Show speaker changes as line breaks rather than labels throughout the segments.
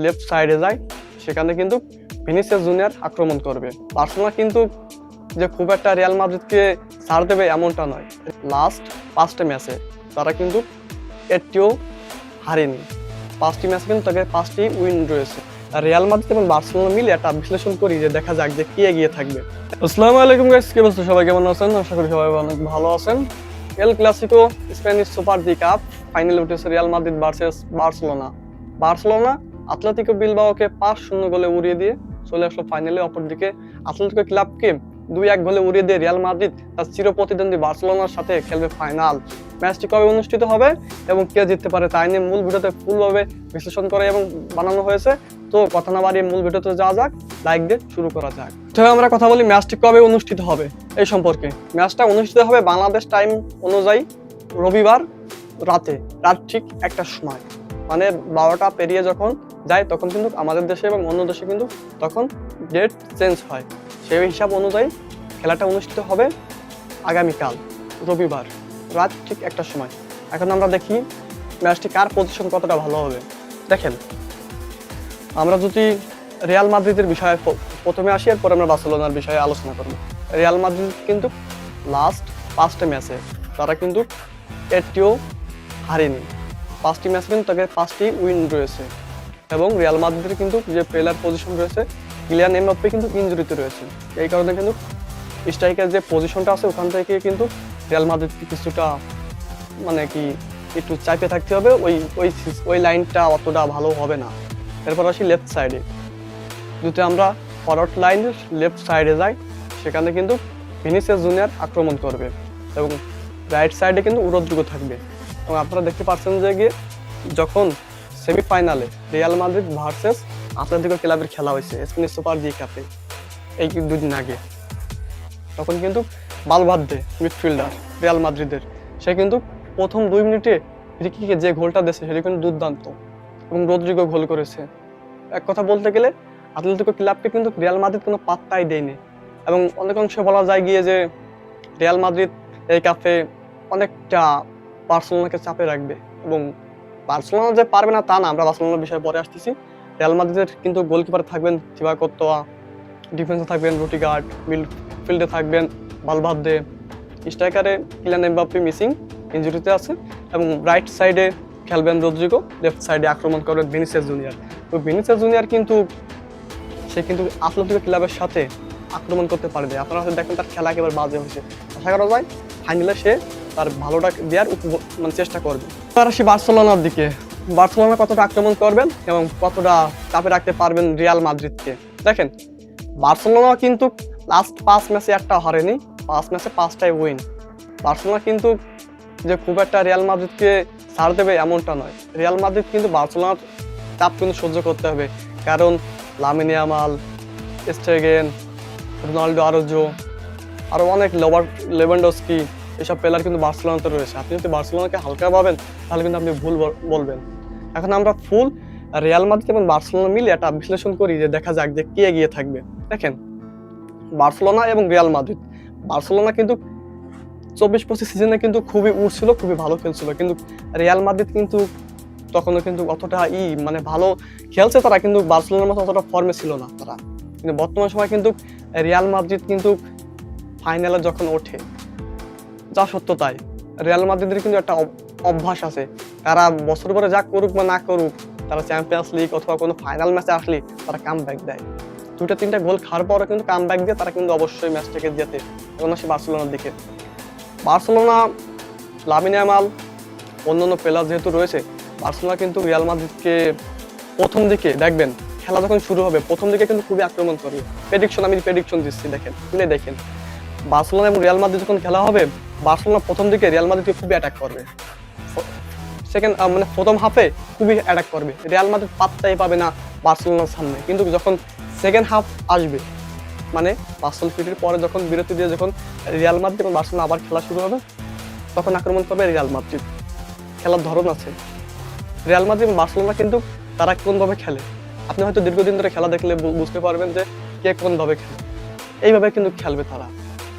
Left সাইডে যায়, সেখানে কিন্তু ভিনিসিয়াস জুনিয়র আক্রমণ করবে। বার্সেলোনা কিন্তু যে খুব একটা রিয়াল মাদ্রিদকে ছাড় দেবে এমনটা নয়। লাস্ট 5টা ম্যাচে তারা কিন্তু একটিও হারেনি। 5টি ম্যাচে কিন্তু তাদের 5টি উইন রয়েছে। আর রিয়াল মাদ্রিদ এবং বার্সেলোনা মিলে একটা বিশ্লেষণ করি যে দেখা যাক যে কে এগিয়ে থাকবে। আসসালামু আলাইকুম গাইস, কি অবস্থা? সবাই কেমন আছেন? আশা করি সবাই অনেক ভালো আছেন। এল ক্লাসিকো স্প্যানিশ সুপার দি কাপ ফাইনালে উঠেছে Real Madrid versus Barcelona. Barcelona Atletico বিলবাওকে 5-0 গোলে উড়িয়ে দিয়ে চলে আসলো ফাইনালে। অপরদিকে আতলেতিকো ক্লাবকে 2-1 গোলে উড়িয়ে দিয়ে রিয়াল মাদ্রিদ তার চিরপ্রতিদ্বন্দ্বী বার্সেলোনার সাথে খেলবে ফাইনাল। ম্যাচটি কবে অনুষ্ঠিত হবে এবং কে জিততে পারে তাই নিয়ে মূল ভিডিওতে ফুলভাবে বিশ্লেষণ করে এবং বানানো হয়েছে। তো কথা না বাড়িয়ে মূল ভিডিওতে যাওয়া যাক, লাইক দিয়ে শুরু করা যাক। তো আমরা কথা বলি ম্যাচটি কবে অনুষ্ঠিত হবে এই সম্পর্কে। ম্যাচটা অনুষ্ঠিত হবে বাংলাদেশ টাইম অনুযায়ী রবিবার রাত ঠিক 1টার সময়, মানে 12টা পেরিয়ে যখন যায় তখন কিন্তু আমাদের দেশে এবং অন্য দেশে কিন্তু তখন ডেট চেঞ্জ হয়। সেই হিসাব অনুযায়ী খেলাটা অনুষ্ঠিত হবে আগামীকাল রবিবার রাত ঠিক 1টার সময়। এখন আমরা দেখি ম্যাচটি কার পজিশন কতটা ভালো হবে। দেখেন, আমরা যদি রিয়াল মাদ্রিদের বিষয়ে প্রথমে আসি, এরপর আমরা বার্সেলোনার বিষয়ে আলোচনা করব। রিয়াল মাদ্রিদ কিন্তু লাস্ট 5টা ম্যাচে তারা কিন্তু একটিও হারেনি। 5টি ম্যাচে কিন্তু তাদের 5টি উইন রয়েছে এবং রিয়াল মাদ্রিদের কিন্তু যে প্লেয়ার পজিশন রয়েছে কিলিয়ান এমবাপ্পে কিন্তু ইনজুরিতে রয়েছে। এই কারণে কিন্তু স্ট্রাইকার যে পজিশনটা আছে ওখান থেকে কিন্তু রিয়াল মাদ্রিদকে কিছুটা মানে কি একটু চাপে থাকতে হবে। ওই লাইনটা অতটা ভালো হবে না। এরপর আসি লেফট সাইডে। যদি আমরা ফরওয়ার্ড লাইনের লেফট সাইডে যাই, সেখানে কিন্তু ভিনিসিয়াস জুনিয়র আক্রমণ করবে এবং রাইট সাইডে কিন্তু রদ্রিগো থাকবে। এবং আপনারা দেখতে পাচ্ছেন যে গিয়ে যখন সেমিফাইনালে রিয়াল মাদ্রিদ ভার্সেস আতলেতিকো ক্লাবের খেলা হয়েছে স্প্যানিশ সুপার জি কাপে এই 2 দিন আগে, তখন কিন্তু ভালভার্দে মিডফিল্ডার রিয়াল মাদ্রিদের সে কিন্তু প্রথম 2 মিনিটে ফ্রি-কিকে যে গোলটা দিয়েছে সেটা কিন্তু দুর্দান্ত এবং রদ্রিগো গোল করেছে। এক কথা বলতে গেলে আতলেতিকো ক্লাবকে কিন্তু রিয়াল মাদ্রিদ কোনো পাত্তাই দেয়নি এবং অনেক অংশে বলা যায় গিয়ে যে রিয়াল মাদ্রিদ এই কাপে অনেকটা বার্সেলোনাকে চাপে রাখবে এবং বার্সেলোনা যে পারবে না তা না, আমরা বার্সেলোনার বিষয়ে পরে আসতেছি। রিয়াল মাদ্রিদের কিন্তু গোলকিপার থাকবেন থিবো কর্তোয়া, ডিফেন্সে থাকবেন রুডিগার, মিডফিল্ডে থাকবেন ভালভার্দে, স্ট্রাইকারে কিলিয়ান এমবাপ্পে মিসিং, ইনজুরিতে আছে এবং রাইট সাইডে খেলবেন রদ্রিগো, লেফট সাইডে আক্রমণ করবেন ভিনিসিয়াস জুনিয়র। তো ভিনিসিয়াস জুনিয়র কিন্তু সে কিন্তু আতলেতিকো ক্লাবের সাথে আক্রমণ করতে পারবে। আপনারা হয়তো দেখেন তার খেলা একেবারে বাজে হয়েছে। আশা করা যায় ফাইনালে সে তার ভালোটা দেওয়ার চেষ্টা করবে। এবার আসি বার্সেলোনার দিকে। বার্সেলোনা কতটা আক্রমণ করবেন এবং কতটা চাপে রাখতে পারবেন রিয়াল মাদ্রিদকে। দেখেন, বার্সেলোনা কিন্তু লাস্ট 5 ম্যাচে একটাও হারেনি, 5 ম্যাচে 5টাই উইন। বার্সেলোনা কিন্তু যে খুব একটা রিয়াল মাদ্রিদকে ছাড় দেবে এমনটা নয়। রিয়াল মাদ্রিদ কিন্তু বার্সেলোনার চাপ কিন্তু সহ্য করতে হবে, কারণ লামিন ইয়ামাল, স্টেগেন, রোনাল্ডো আরোজো, আরও অনেক লেভানডস্কি এসব প্লেয়ার কিন্তু বার্সেলোনাতে রয়েছে। আপনি যদি বার্সেলোনাকে হালকা ভাবেন তাহলে কিন্তু আপনি ভুল বলবেন। এখন আমরা ফুল রিয়াল মাদ্রিদ এবং বার্সেলোনা মিলে একটা বিশ্লেষণ করি যে দেখা যাক যে কে এগিয়ে থাকবে। দেখেন, বার্সেলোনা এবং রিয়াল মাদ্রিদ, বার্সেলোনা কিন্তু 24-25 সিজনে কিন্তু খুবই উঠছিল, খুবই ভালো খেলছিল, কিন্তু রিয়াল মাদ্রিদ কিন্তু তখনও কিন্তু অতটা মানে ভালো খেলছে তারা, কিন্তু বার্সেলোনার মতো অতটা ফর্মে ছিল না তারা। কিন্তু বর্তমান সময় কিন্তু রিয়াল মাদ্রিদ কিন্তু ফাইনালে যখন ওঠে, যা সত্য তাই, রিয়াল মাদ্রিদের কিন্তু একটা অভ্যাস আছে, তারা বছর পরে যা করুক বা না করুক, তারা চ্যাম্পিয়ন্স লিগ অথবা কোনো ফাইনাল ম্যাচে আসলে তারা কাম ব্যাক দেয়। 2-3টা গোল খাওয়ার পরে কিন্তু কাম ব্যাক দিয়ে তারা কিন্তু অবশ্যই ম্যাচটাকে জেতে। এখন আসে বার্সেলোনার দিকে। বার্সেলোনা, লামিন ইয়ামাল, অন্যান্য প্লেয়ার যেহেতু রয়েছে, বার্সেলোনা কিন্তু রিয়াল মাদ্রিদকে প্রথম দিকে দেখবেন খেলা যখন শুরু হবে প্রথম দিকে কিন্তু খুবই আক্রমণ করবে। আমি প্রেডিকশন দিচ্ছি, দেখেন বার্সেলোনা এবং রিয়াল মাদ্রিদ যখন খেলা হবে, বার্সেলোনা প্রথম দিকে রিয়াল মাদ্রিদকে খুবই অ্যাটাক করবে। প্রথম হাফে খুবই অ্যাটাক করবে, রিয়াল মাদ্রিদ পাত্তাই পাবে না বার্সেলোনার সামনে। কিন্তু যখন সেকেন্ড হাফ আসবে, মানে 5 মিনিটের পরে যখন বিরতি দিয়ে যখন রিয়াল মাদ্রিদ এবং বার্সেলোনা আবার খেলা শুরু হবে, তখন আক্রমণ করবে রিয়াল মাদ্রিদ। খেলার ধরন আছে, রিয়াল মাদ্রিদ এবং বার্সেলোনা কিন্তু তারা কোনভাবে খেলে আপনি হয়তো দীর্ঘদিন ধরে খেলা দেখলে বুঝতে পারবেন যে কে কোনভাবে খেলে। এইভাবে কিন্তু খেলবে তারা।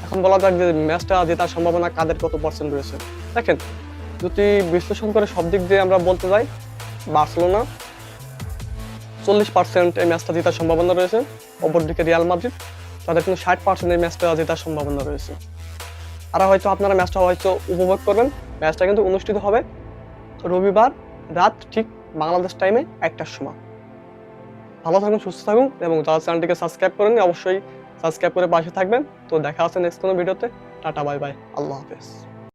এখন বলা যাক যে ম্যাচটা জেতার সম্ভাবনা কাদের কত % রয়েছে। দেখেন, যদি বিশ্লেষণ করে সব দিক দিয়ে আমরা বলতে যাই, বার্সেলোনা 40% এই ম্যাচটা জেতার সম্ভাবনা রয়েছে। অপরদিকে রিয়াল মাদ্রিদ তাদের কিন্তু 60% এই ম্যাচটা জেতার সম্ভাবনা রয়েছে। আর হয়তো আপনারা ম্যাচটা হয়তো উপভোগ করবেন। ম্যাচটা কিন্তু অনুষ্ঠিত হবে রবিবার রাত ঠিক বাংলাদেশ টাইমে 1টার সময়। ভালো থাকুন, সুস্থ থাকুন এবং যারা চ্যানেলটিকে সাবস্ক্রাইব করেননি অবশ্যই সাবস্ক্রাইব করে পাশে থাকবেন। তো দেখা হচ্ছে নেক্সট কোনো ভিডিওতে। টাটা, বাই বাই, আল্লাহ হাফেজ।